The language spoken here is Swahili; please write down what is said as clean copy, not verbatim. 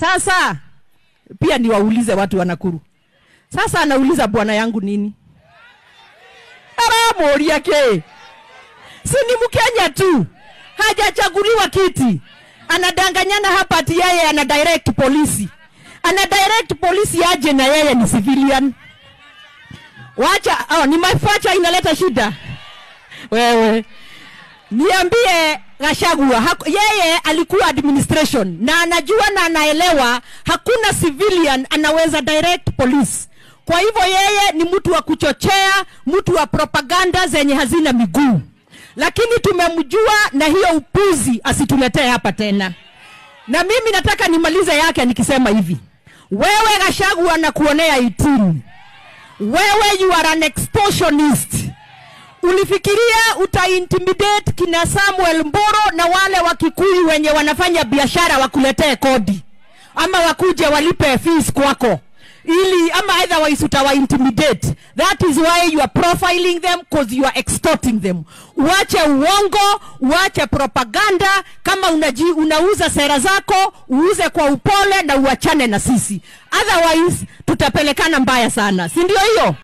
Sasa pia niwaulize watu wa Nakuru. Sasa anauliza bwana yangu nini? Mori yake. Si ni Mkenya tu. Hajachaguliwa kiti. Anadanganyana hapa ati yeye ana direct polisi. Ana direct polisi aje na yeye ni civilian. Wacha, ni mafacha inaleta shida. Wewe. Niambie Gachagua, yeye alikuwa administration na anajua na anaelewa hakuna civilian anaweza direct police. Kwa hivyo yeye ni mtu wa kuchochea, mtu wa propaganda zenye hazina miguu. Lakini tumemjua na hiyo upuzi asituletee hapa tena. Na mimi nataka nimalize yake nikisema hivi. Wewe Gachagua na kuonea 18. Wewe you are an extortionist. Ulifikiria utaintimidate kina Samuel Mboro na wale wa Kikuyu wenye wanafanya biashara wakuletee kodi. Ama wakuje walipe fees kwako. Ili ama otherwise utawa-intimidate. That is why you are profiling them, because you are extorting them. Uache uongo, uache propaganda. Kama unauza sera zako, uuze kwa upole na uachane na sisi. Otherwise tutapelekana mbaya sana. Si ndio hiyo?